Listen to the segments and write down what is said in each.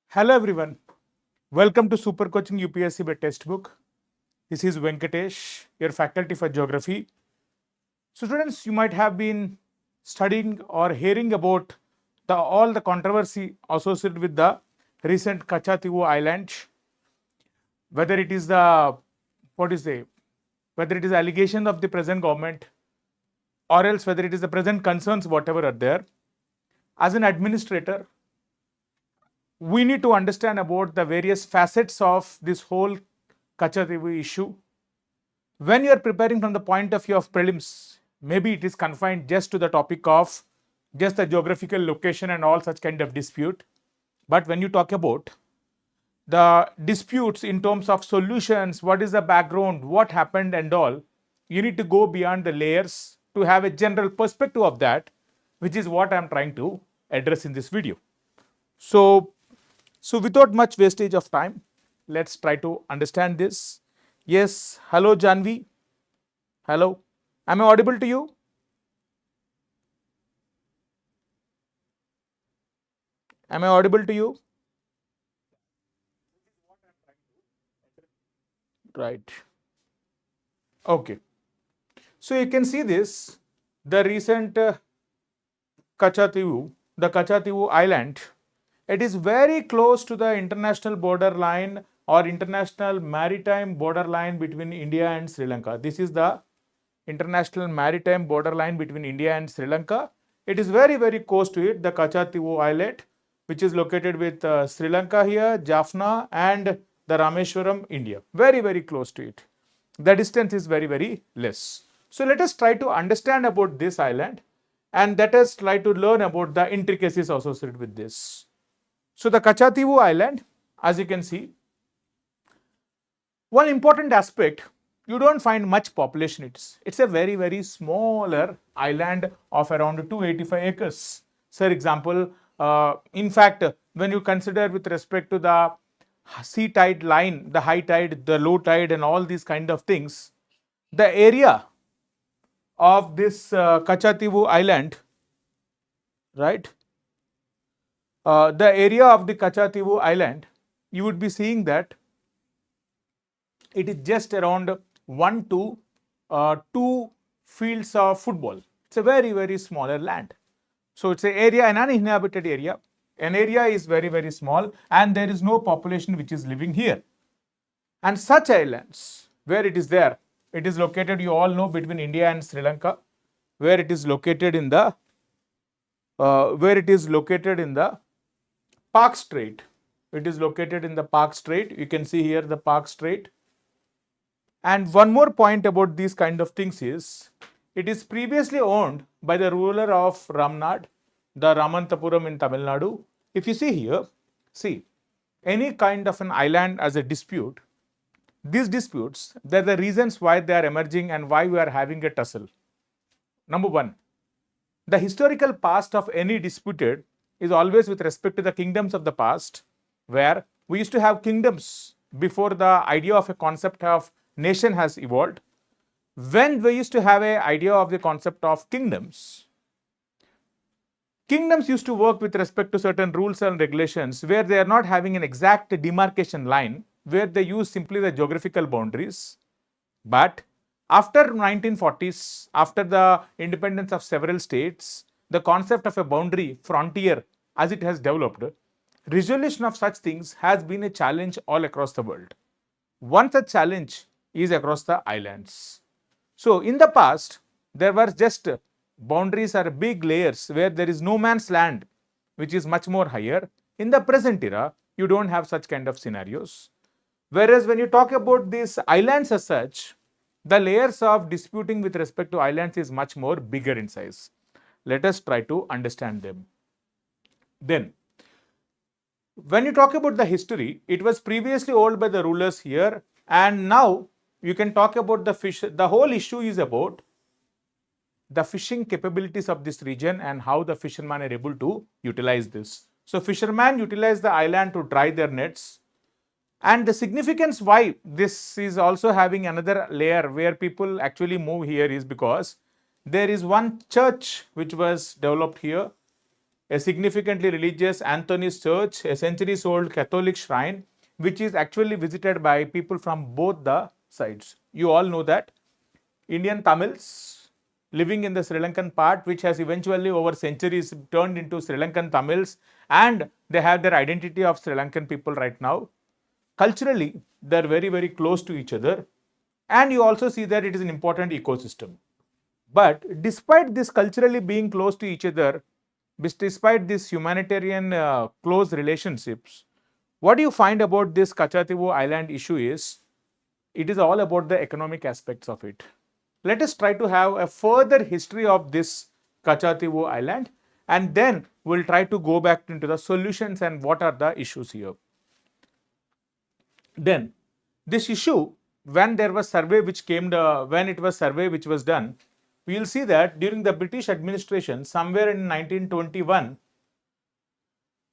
Hello everyone, welcome to Super Coaching UPSC by Textbook. This is Venkatesh, your faculty for geography. So students, you might have been studying or hearing about all the controversy associated with the recent Katchatheevu Island, whether it is whether it is allegation of the present government or else whether it is the present concerns whatever are there. As an administrator, we need to understand about the various facets of this whole Katchatheevu issue. When you are preparing from the point of view of prelims, maybe it is confined just to the topic of just the geographical location and all such kind of dispute. But when you talk about the disputes in terms of solutions, what is the background, what happened and all, you need to go beyond the layers to have a general perspective of that, which is what I am trying to address in this video. So without much wastage of time, let's try to understand this. Yes, hello Janvi. Hello. Am I audible to you? Am I audible to you? Right. Okay. So you can see this, the recent the Katchatheevu Island. It is very close to the international borderline or international maritime borderline between India and Sri Lanka. This is the international maritime borderline between India and Sri Lanka. It is very, very close to it, the Katchatheevu Islet, which is located with Sri Lanka here, Jaffna and the Rameshwaram, India. Very, very close to it. The distance is very, very less. So let us try to understand about this island and let us try to learn about the intricacies associated with this. So the Katchatheevu Island, as you can see, one important aspect, you don't find much population. It's a very, very smaller island of around 285 acres. For example, in fact, when you consider with respect to the sea tide line, the high tide, the low tide and all these kind of things, the area of this Katchatheevu Island, right? The area of the Katchatheevu Island, you would be seeing that it is just around 1 to 2 fields of football. It's a very, very smaller land. So it's an area, an uninhabited area. An area is very, very small and there is no population which is living here. And such islands, where it is there, it is located, you all know, between India and Sri Lanka, where it is located in the Park Strait. It is located in the Park Strait. You can see here the Park Strait. And one more point about these kind of things is, it is previously owned by the ruler of Ramnad, the Ramantapuram in Tamil Nadu. If you see here, see, any kind of an island as a dispute, these disputes, they are the reasons why they are emerging and why we are having a tussle. Number one, the historical past of any disputed is always with respect to the kingdoms of the past, where we used to have kingdoms before the idea of a concept of nation has evolved. When we used to have an idea of the concept of kingdoms, kingdoms used to work with respect to certain rules and regulations where they are not having an exact demarcation line, where they use simply the geographical boundaries. But after 1940s, after the independence of several states, the concept of a boundary frontier as it has developed, resolution of such things has been a challenge all across the world. One such challenge is across the islands. So in the past, there were just boundaries or big layers where there is no man's land, which is much more higher. In the present era, you don't have such kind of scenarios. Whereas when you talk about these islands as such, the layers of disputing with respect to islands is much more bigger in size. Let us try to understand them. Then, when you talk about the history, it was previously owned by the rulers here, and now you can talk about the fish. The whole issue is about the fishing capabilities of this region and how the fishermen are able to utilize this. So fishermen utilize the island to dry their nets. And the significance why this is also having another layer where people actually move here is because there is one church which was developed here, a significantly religious Anthony's church, a centuries old Catholic shrine, which is actually visited by people from both the sides. You all know that Indian Tamils living in the Sri Lankan part, which has eventually over centuries turned into Sri Lankan Tamils, and they have their identity of Sri Lankan people right now. Culturally, they are very, very close to each other, and you also see that it is an important ecosystem. But despite this culturally being close to each other, despite this humanitarian close relationships, what you find about this Katchatheevu Island issue is, it is all about the economic aspects of it. Let us try to have a further history of this Katchatheevu Island, and then we'll try to go back into the solutions and what are the issues here. Then this issue, when there was survey which came, when it was survey which was done, we will see that during the British administration, somewhere in 1921,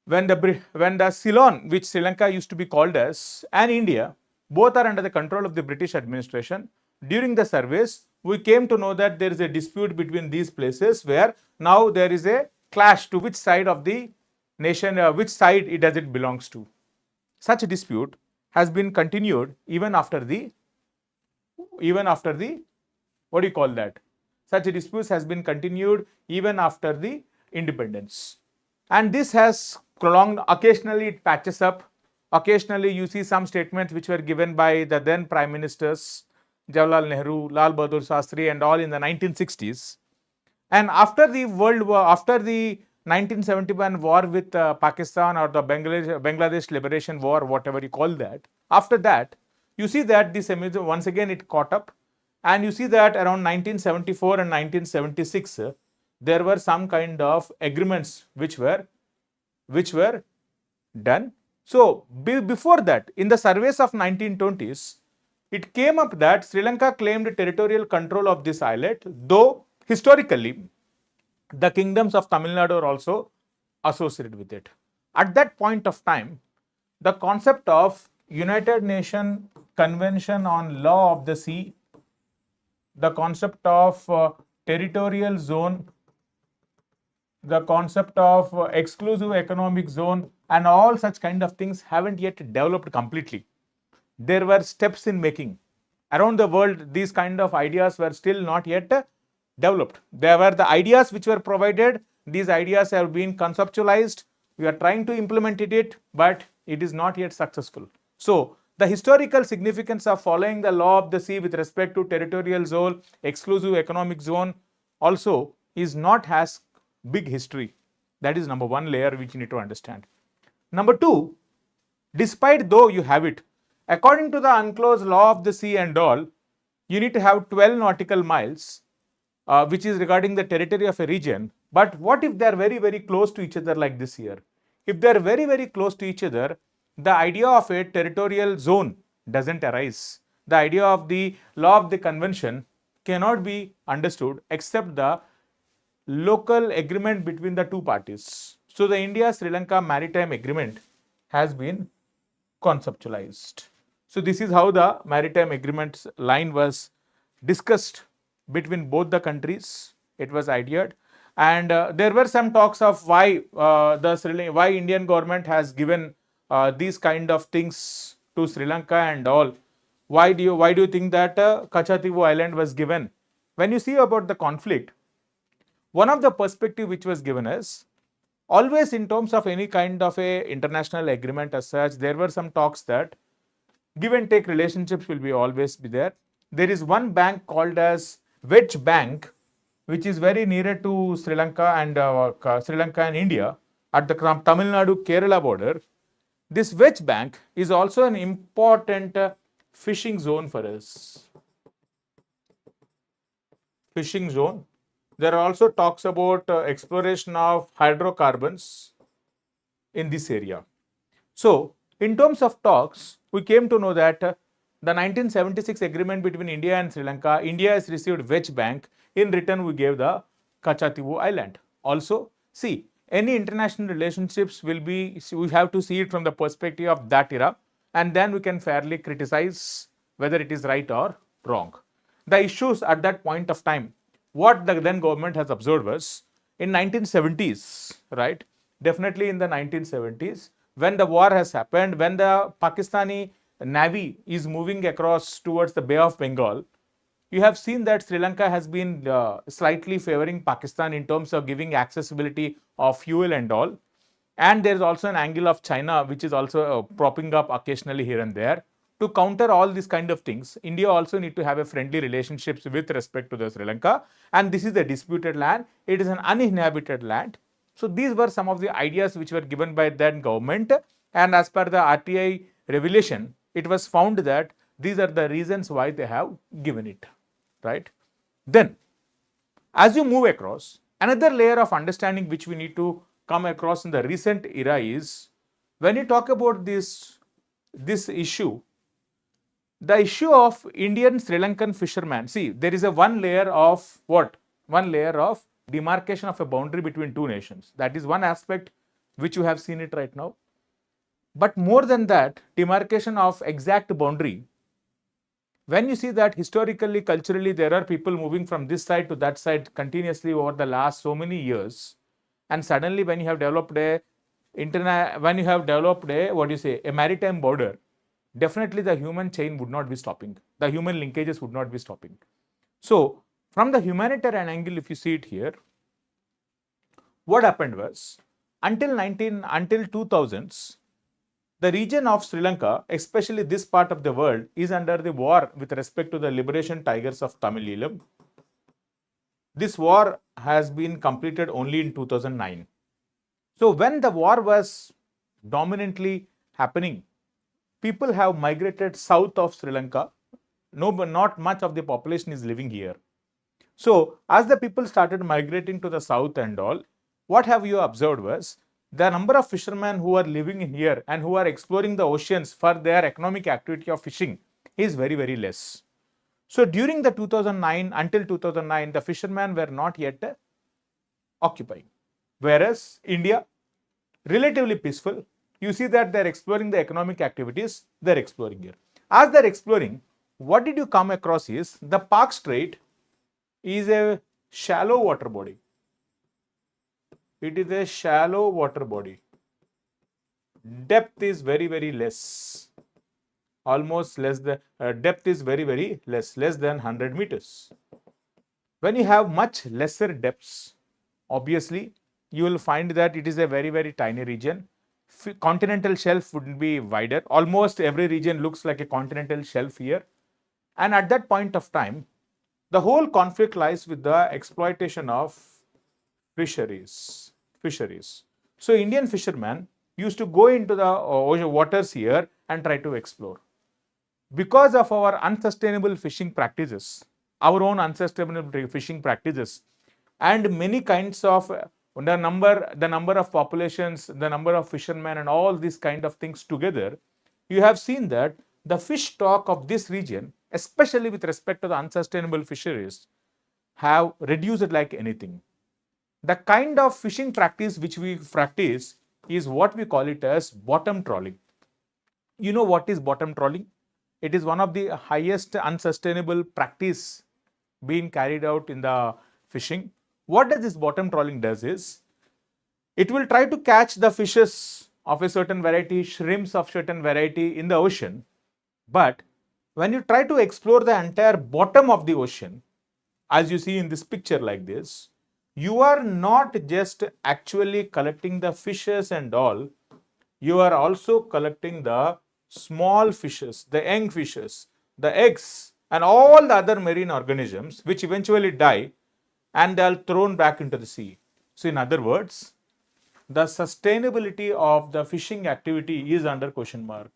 when the Ceylon, which Sri Lanka used to be called as, and India, both are under the control of the British administration. During the surveys, we came to know that there is a dispute between these places, where now there is a clash to which side of the nation, which side it belongs to. Such a dispute has been continued even after the what do you call that? Such a dispute has been continued even after the independence. And this has prolonged. Occasionally it patches up. Occasionally you see some statements which were given by the then Prime Ministers, Jawaharlal Nehru, Lal Bahadur Shastri and all in the 1960s. And after the World War, after the 1971 war with Pakistan, or the Bangladesh Liberation War, whatever you call that, after that, you see that this once again it caught up. And you see that around 1974 and 1976, there were some kind of agreements which were done. So before that, in the surveys of 1920s, it came up that Sri Lanka claimed territorial control of this islet, though historically the kingdoms of Tamil Nadu are also associated with it. At that point of time, the concept of United Nations Convention on Law of the Sea, the concept of territorial zone, the concept of exclusive economic zone, and all such kind of things haven't yet developed completely. There were steps in making. Around the world, these kind of ideas were still not yet developed. There were the ideas which were provided. These ideas have been conceptualized. We are trying to implement it, but it is not yet successful. So the historical significance of following the law of the sea with respect to territorial zone, exclusive economic zone also is not as big history. That is number one layer which you need to understand. Number two, despite though you have it, according to the unclosed law of the sea and all, you need to have 12 nautical miles, which is regarding the territory of a region. But what if they are very, very close to each other like this here? If they are very, very close to each other, the idea of a territorial zone doesn't arise. The idea of the law of the convention cannot be understood except the local agreement between the two parties. So the India-Sri Lanka Maritime Agreement has been conceptualized. So this is how the Maritime Agreement line was discussed between both the countries. It was ideated. And there were some talks of why Indian government has given these kind of things to Sri Lanka and all. Why do you think that Katchatheevu Island was given? When you see about the conflict, one of the perspective which was given is, always in terms of any kind of a international agreement as such, there were some talks that give and take relationships will be always be there. There is one bank called as Wedge Bank, which is very nearer to Sri Lanka and India at the Tamil Nadu Kerala border. This Wedge Bank is also an important fishing zone for us. Fishing zone. There are also talks about exploration of hydrocarbons in this area. So, in terms of talks, we came to know that the 1976 agreement between India and Sri Lanka, India has received Wedge Bank. In return, we gave the Katchatheevu Island. Also, see, any international relationships will be, we have to see it from the perspective of that era, and then we can fairly criticize whether it is right or wrong. The issues at that point of time, what the then government has observed was in 1970s, right? Definitely in the 1970s, when the war has happened, when the Pakistani Navy is moving across towards the Bay of Bengal, you have seen that Sri Lanka has been slightly favoring Pakistan in terms of giving accessibility of fuel and all. And there is also an angle of China, which is also propping up occasionally here and there. To counter all these kind of things, India also need to have a friendly relationships with respect to the Sri Lanka. And this is a disputed land. It is an uninhabited land. So these were some of the ideas which were given by that government. And as per the RTI revelation, it was found that these are the reasons why they have given it, right? Then, as you move across, another layer of understanding which we need to come across in the recent era is when you talk about this issue, the issue of Indian Sri Lankan fishermen. See, there is a one layer of what? One layer of demarcation of a boundary between two nations. That is one aspect which you have seen it right now. But more than that, demarcation of exact boundary. When you see that historically, culturally, there are people moving from this side to that side continuously over the last so many years, and suddenly when you have developed a a maritime border, definitely the human chain would not be stopping. The human linkages would not be stopping. So from the humanitarian angle, if you see it here, what happened was until 2000s, the region of Sri Lanka, especially this part of the world, is under the war with respect to the liberation tigers of Tamil Eelam. This war has been completed only in 2009. So when the war was dominantly happening, people have migrated south of Sri Lanka. No, but not much of the population is living here. So as the people started migrating to the south and all, what have you observed was the number of fishermen who are living in here and who are exploring the oceans for their economic activity of fishing is very, very less. So during the 2009, until 2009, the fishermen were not yet occupying. Whereas India, relatively peaceful, you see that they're exploring the economic activities, they're exploring here. As they're exploring, what did you come across is the Park Strait is a shallow water body. It is a shallow water body. Depth is very, very less. Almost less than, depth is very, very less than 100 meters. When you have much lesser depths, obviously, you will find that it is a very, very tiny region. Continental shelf would be wider. Almost every region looks like a continental shelf here. And at that point of time, the whole conflict lies with the exploitation of fisheries. So Indian fishermen used to go into the waters here and try to explore. Because of our unsustainable fishing practices, our own unsustainable fishing practices, and many kinds of the number of populations, the number of fishermen, and all these kind of things together, you have seen that the fish stock of this region, especially with respect to the unsustainable fisheries, have reduced like anything. The kind of fishing practice which we practice is what we call it as bottom trawling. You know what is bottom trawling? It is one of the highest unsustainable practice being carried out in the fishing. What does this bottom trawling does is, it will try to catch the fishes of a certain variety, shrimps of certain variety in the ocean. But when you try to explore the entire bottom of the ocean, as you see in this picture like this, you are not just actually collecting the fishes and all, you are also collecting the small fishes, the young fishes, the eggs, and all the other marine organisms which eventually die and they are thrown back into the sea. So in other words, the sustainability of the fishing activity is under question mark.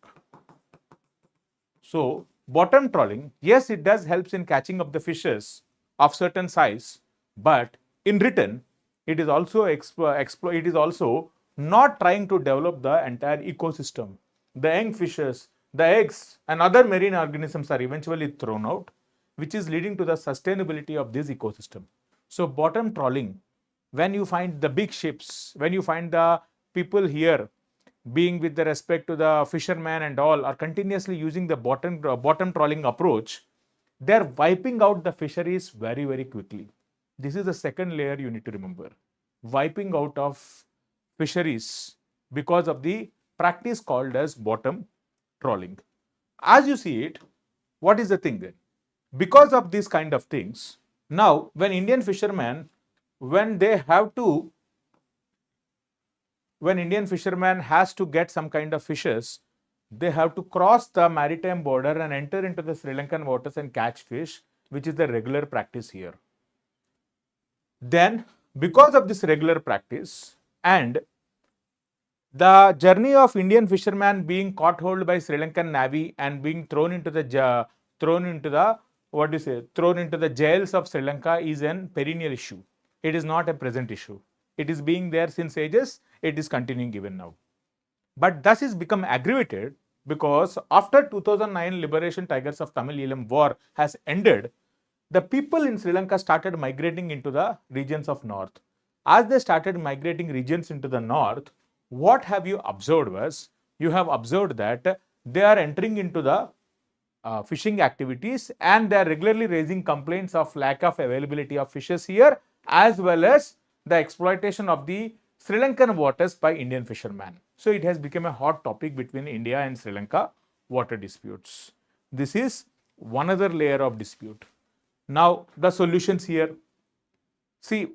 So bottom trawling, yes, it does helps in catching up the fishes of certain size, but in return, it is also not trying to develop the entire ecosystem. The young fishes, the eggs, and other marine organisms are eventually thrown out, which is leading to the sustainability of this ecosystem. So bottom trawling, when you find the big ships, when you find the people here being with the respect to the fishermen and all are continuously using the bottom trawling approach, they are wiping out the fisheries very, very quickly. This is the second layer you need to remember. Wiping out of fisheries because of the practice called as bottom trawling. As you see it, what is the thing then? Because of these kind of things, now when Indian fishermen, when they have to, when Indian fisherman has to get some kind of fishes, they have to cross the maritime border and enter into the Sri Lankan waters and catch fish, which is the regular practice here. Then, because of this regular practice and the journey of Indian fishermen being caught hold by Sri Lankan Navy and being thrown into the jails of Sri Lanka is an perennial issue. It is not a present issue. It is being there since ages. It is continuing even now. But thus is become aggravated because after 2009 Liberation Tigers of Tamil Eelam war has ended, the people in Sri Lanka started migrating into the regions of north. As they started migrating regions into the north, what have you observed was, you have observed that they are entering into the fishing activities and they are regularly raising complaints of lack of availability of fishes here, as well as the exploitation of the Sri Lankan waters by Indian fishermen. So it has become a hot topic between India and Sri Lanka water disputes. This is one other layer of dispute. Now the solutions here. See,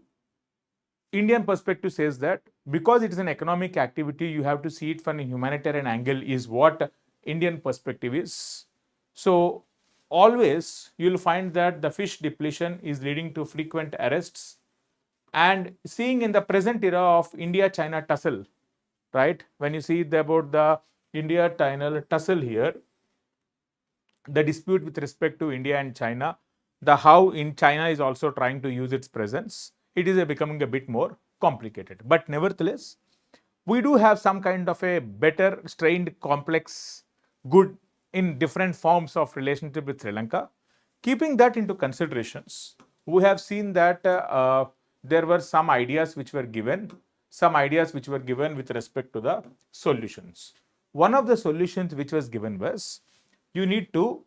Indian perspective says that because it is an economic activity, you have to see it from a humanitarian angle is what Indian perspective is. So always you will find that the fish depletion is leading to frequent arrests, and seeing in the present era of India-China tussle, right? When you see about the India-China tussle here, the dispute with respect to India and China, the how in China is also trying to use its presence, it is becoming a bit more complicated. But nevertheless, we do have some kind of a better strained, complex, good in different forms of relationship with Sri Lanka. Keeping that into considerations, we have seen that there were some ideas which were given, with respect to the solutions. One of the solutions which was given was, you need to,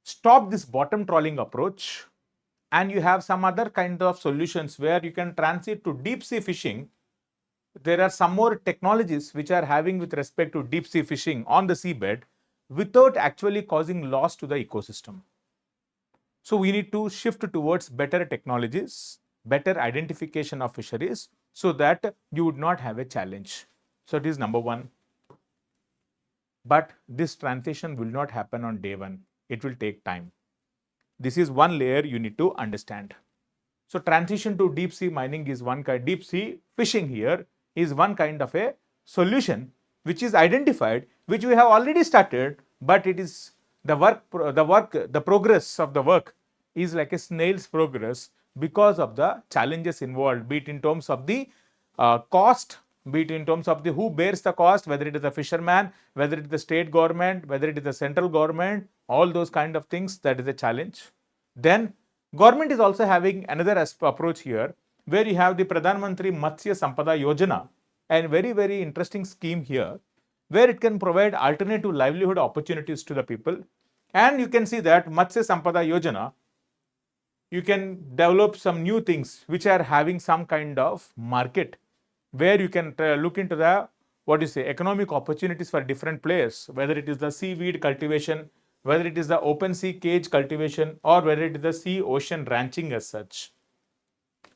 stop this bottom trawling approach, and you have some other kind of solutions where you can transit to deep sea fishing. There are some more technologies which are having with respect to deep sea fishing on the seabed without actually causing loss to the ecosystem. So we need to shift towards better technologies, better identification of fisheries, so that you would not have a challenge. So it is number one. But this transition will not happen on day one. It will take time. This is one layer you need to understand. So transition to deep sea mining is one kind, deep sea fishing here is one kind of a solution which is identified, which we have already started, but it is the progress of the work is like a snail's progress because of the challenges involved, be it in terms of the cost, be it in terms of the who bears the cost, whether it is the fisherman, whether it is the state government, whether it is the central government, all those kind of things, that is a challenge. Then government is also having another approach here, where you have the Pradhan Mantri Matsya Sampada Yojana, and very, very interesting scheme here, where it can provide alternative livelihood opportunities to the people. And you can see that Matsya Sampada Yojana, you can develop some new things which are having some kind of market, where you can look into the economic opportunities for different players, whether it is the seaweed cultivation, whether it is the open sea cage cultivation, or whether it is the sea ocean ranching as such.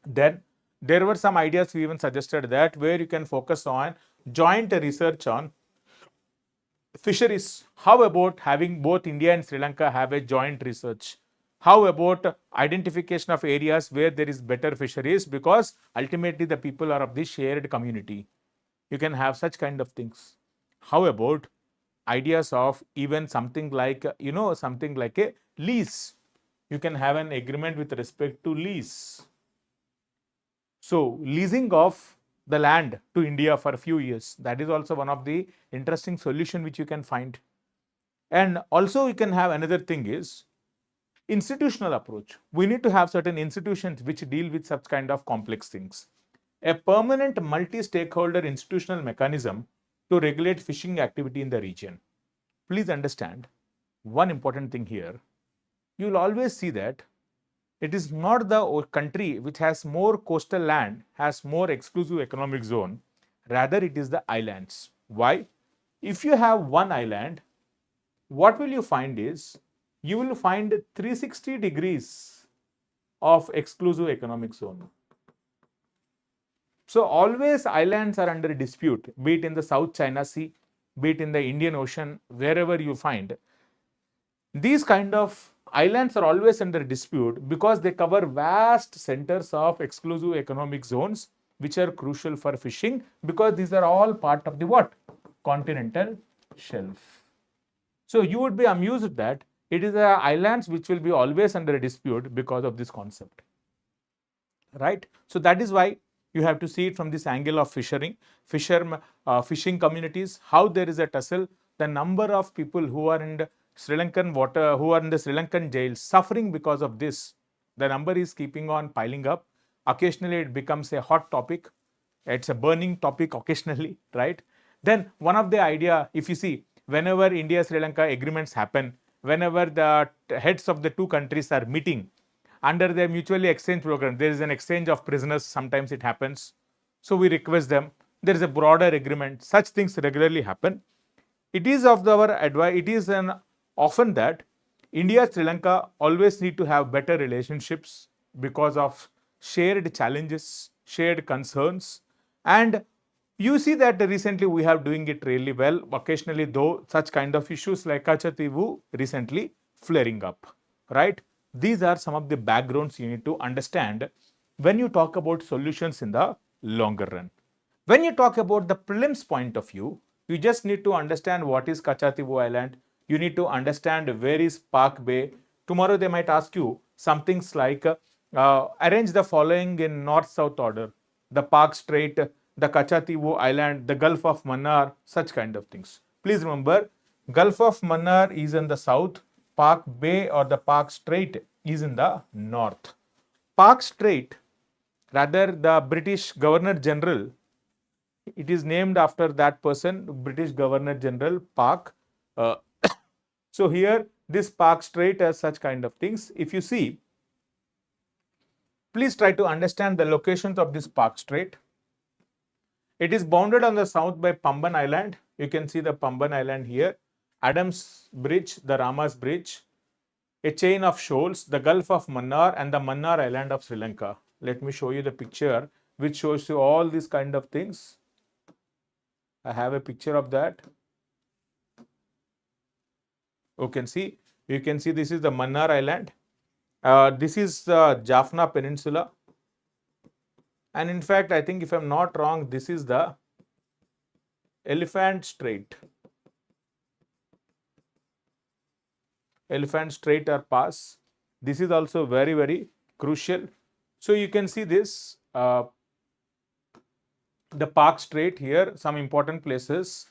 Then there were some ideas we even suggested that where you can focus on joint research on fisheries. How about having both India and Sri Lanka have a joint research? How about identification of areas where there is better fisheries, because ultimately the people are of the shared community. You can have such kind of things. How about ideas of even something like, something like a lease? You can have an agreement with respect to lease. So leasing of the land to India for a few years, that is also one of the interesting solution which you can find. And also you can have another thing is institutional approach. We need to have certain institutions which deal with such kind of complex things. A permanent multi-stakeholder institutional mechanism to regulate fishing activity in the region. Please understand one important thing here. you will always see that it is not the country which has more coastal land, has more exclusive economic zone, rather it is the islands. Why? If you have one island, what will you find is, you will find 360 degrees of exclusive economic zone. So always islands are under dispute, be it in the South China Sea, be it in the Indian Ocean, wherever you find. These kind of islands are always under dispute because they cover vast centers of exclusive economic zones, which are crucial for fishing, because these are all part of the what? Continental shelf. So you would be amused that it is the islands which will be always under dispute because of this concept, right? So that is why you have to see it from this angle of fishing communities, how there is a tussle, the number of people who are in the Sri Lankan water, who are in the Sri Lankan jails suffering because of this. The number is keeping on piling up. Occasionally it becomes a hot topic. It's a burning topic occasionally, right? Then one of the idea, if you see, whenever India Sri Lanka agreements happen, whenever the heads of the two countries are meeting under their mutually exchange program, there is an exchange of prisoners, sometimes it happens. So we request them, there is a broader agreement. Such things regularly happen. It is of our advice, it is often that India Sri Lanka always need to have better relationships because of shared challenges, shared concerns, and you see that recently we have doing it really well. Occasionally though, such kind of issues like Katchatheevu recently flaring up, right? These are some of the backgrounds you need to understand when you talk about solutions in the longer run. When you talk about the prelims point of view, you just need to understand what is Katchatheevu Island. You need to understand where is Park Bay. Tomorrow they might ask you some things like arrange the following in north-south order: the Park Strait, the Katchatheevu Island, the Gulf of Mannar, such kind of things. Please remember, Gulf of Mannar is in the south, Park Bay or the Park Strait is in the north. Park Strait, rather the British Governor General, it is named after that person, British Governor General Park. So here this Park Strait has such kind of things. If you see, please try to understand the locations of this Park Strait. It is bounded on the south by Pamban Island. You can see the Pamban Island here, Adams Bridge, the Ramas Bridge, a chain of shoals, the Gulf of Mannar and the Mannar Island of Sri Lanka. Let me show you the picture which shows you all these kind of things. I have a picture of that. You can see this is the Mannar Island. This is the Jaffna Peninsula. And in fact, I think if I'm not wrong, this is the Elephant Strait. Elephant Strait or Pass. This is also very, very crucial. So you can see this, the Park Strait here, some important places.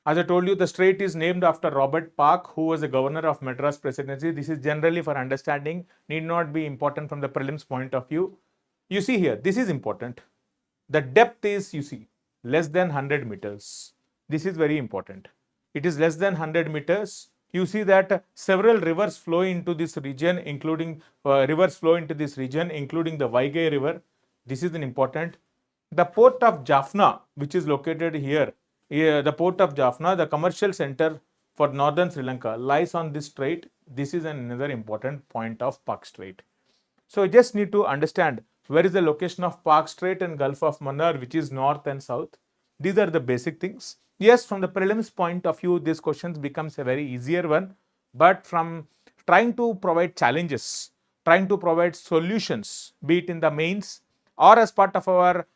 As I told you, the strait is named after Robert Park, who was the governor of Madras Presidency. This is generally for understanding, need not be important from the prelims point of view. You see here, this is important. The depth is, you see, less than 100 meters. This is very important. It is less than 100 meters. You see that several rivers flow into this region, including the Vaigai River. This is an important. The port of Jaffna, which is located here, the port of Jaffna, the commercial center for northern Sri Lanka, lies on this strait. This is another important point of Park Strait. So you just need to understand where is the location of Park Strait and Gulf of Mannar, which is north and south. These are the basic things. Yes, from the prelims point of view, this question becomes a very easier one. But from trying to provide challenges, trying to provide solutions, be it in the mains or as part of our,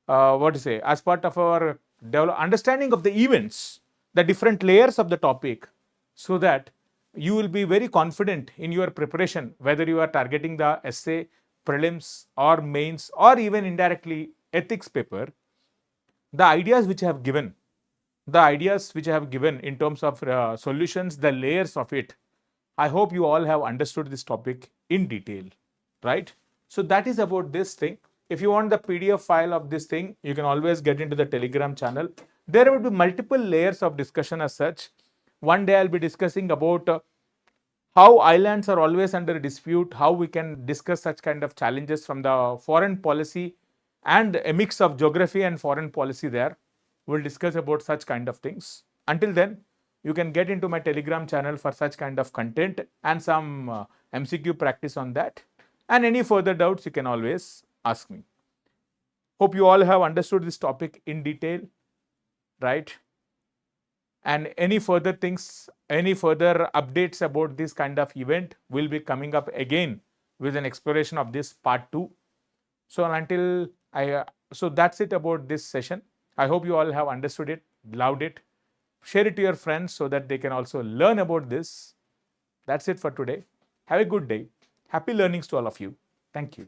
as part of our understanding of the events, the different layers of the topic, so that you will be very confident in your preparation, whether you are targeting the essay, prelims or mains or even indirectly ethics paper. The ideas which I have given, in terms of solutions, the layers of it, I hope you all have understood this topic in detail, right? So that is about this thing. If you want the PDF file of this thing, you can always get into the Telegram channel. There will be multiple layers of discussion as such. One day I'll be discussing about how islands are always under dispute, how we can discuss such kind of challenges from the foreign policy and a mix of geography and foreign policy there. We'll discuss about such kind of things. Until then, you can get into my Telegram channel for such kind of content and some MCQ practice on that. And any further doubts, you can always ask me. Hope you all have understood this topic in detail, right? And any further things, any further updates about this kind of event will be coming up again with an exploration of this part 2. So that's it about this session. I hope you all have understood it, loved it. Share it to your friends so that they can also learn about this. That's it for today. Have a good day. Happy learnings to all of you. Thank you.